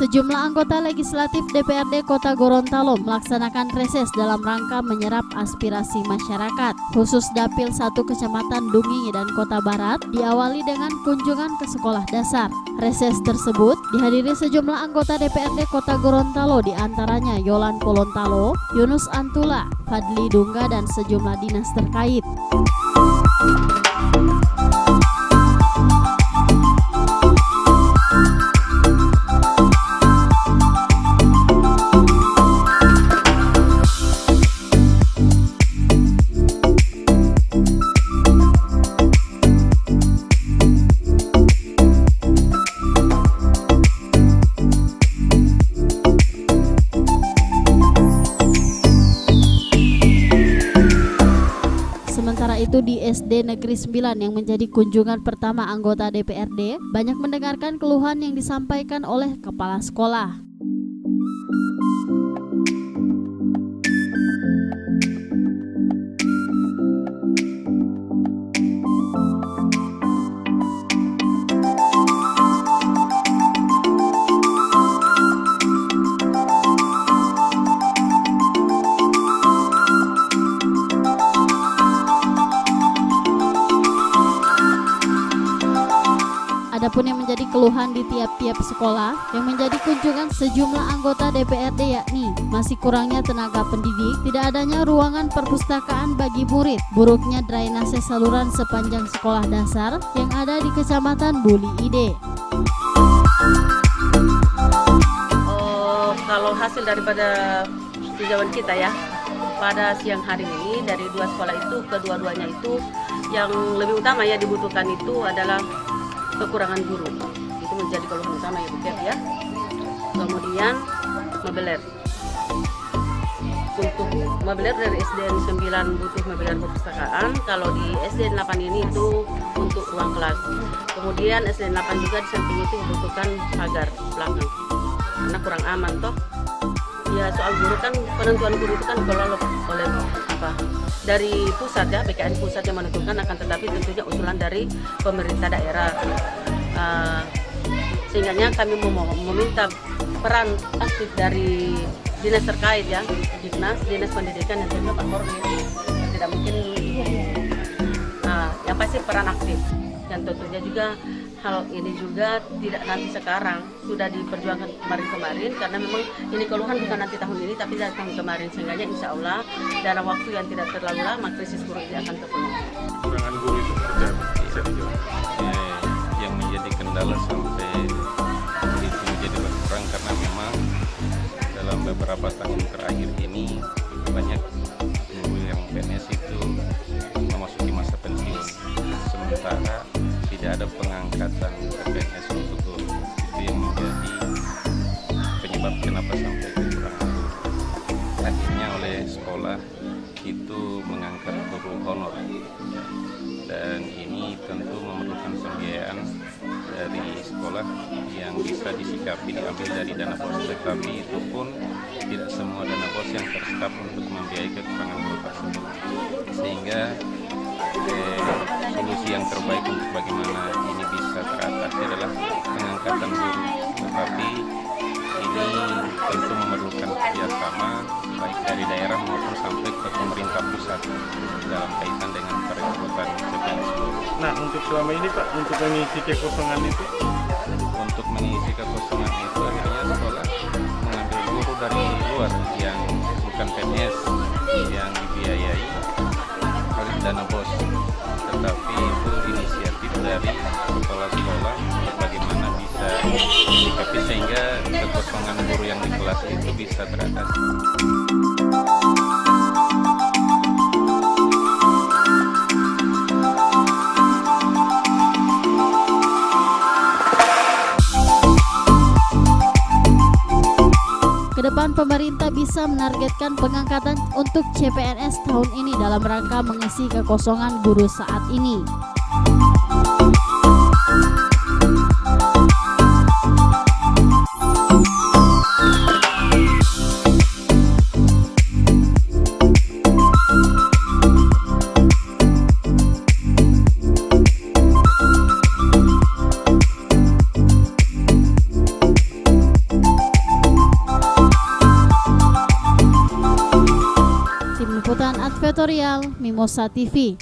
Sejumlah anggota legislatif DPRD Kota Gorontalo melaksanakan reses dalam rangka menyerap aspirasi masyarakat. Khusus Dapil 1 Kecamatan Dungi dan Kota Barat diawali dengan kunjungan ke sekolah dasar. Reses tersebut dihadiri sejumlah anggota DPRD Kota Gorontalo, diantaranya Yolan Kolontalo, Yunus Antula, Fadli Dungga, dan sejumlah dinas terkait. Sementara itu di SD Negeri 9 yang menjadi kunjungan pertama anggota DPRD, banyak mendengarkan keluhan yang disampaikan oleh kepala sekolah. Adapun yang menjadi keluhan di tiap-tiap sekolah yang menjadi kunjungan sejumlah anggota DPRD yakni masih kurangnya tenaga pendidik, tidak adanya ruangan perpustakaan bagi murid, buruknya drainase saluran sepanjang sekolah dasar yang ada di Kecamatan Buli Ide. Kalau hasil daripada tinjauan kita ya, pada siang hari ini dari dua sekolah itu, kedua-duanya itu yang lebih utama ya dibutuhkan itu adalah kekurangan guru. Itu menjadi keluhan utama ya Bu Ket ya. Kemudian mobiler. Untuk mobiler dari SDN 9 butuh mobiler perpustakaan, kalau di SDN 8 ini itu untuk ruang kelas. Kemudian SDN 8 juga di samping itu membutuhkan pagar belakang karena kurang aman toh. Ya soal guru kan, penentuan guru itu kan kalau oleh dari pusat ya, BKN pusat yang menentukan, akan tetapi tentunya usulan dari pemerintah daerah. Sehingga kami meminta peran aktif dari dinas terkait ya, dinas pendidikan dan juga Pak Korwil. Tidak mungkin yang pasti peran aktif, dan tentunya juga hal ini juga tidak nanti sekarang, sudah diperjuangkan kemarin-kemarin, karena memang ini keluhan bukan nanti tahun ini tapi dari tahun kemarin, sehingga insya Allah dalam waktu yang tidak terlalu lama krisis guru ini akan terpenuhi. Kekurangan guru itu bisa dijawab. Yang menjadi kendala sampai itu menjadi berkurang karena memang dalam beberapa tahun terakhir ini banyak guru yang PNS itu memasuki masa pensiun, sementara tidak ada pengangkatan PNS untuk guru. Itu yang menjadi penyebab kenapa sampai kekurangan guru. Akhirnya oleh sekolah itu mengangkat guru honor, dan ini tentu memerlukan pembiayaan dari sekolah yang bisa disikapi diambil dari dana bos, tetapi itu pun tidak semua dana bos yang terserap untuk membiayai kekurangan guru tersebut, sehingga solusi yang terbaik untuk bagaimana ini bisa teratasi adalah pengangkatan guru, tetapi ini tentu memerlukan kerjasama baik dari daerah maupun sampai ke pemerintah pusat dalam kaitan dengan perekrutan CPNS guru. Nah, untuk selama ini Pak, untuk mengisi kekosongan itu? Untuk mengisi kekosongan itu akhirnya sekolah mengambil guru dari luar yang bukan PNS, yang dibiayai oleh dana bos, tetapi itu inisiatif dari kepala sekolah bagaimana bisa disikapi sehingga kekosongan guru yang di kelas itu bisa teratasi. Kedepan pemerintah bisa menargetkan pengangkatan untuk CPNS tahun ini dalam rangka mengisi kekosongan guru saat ini. Liputan Advertorial Mimosa TV.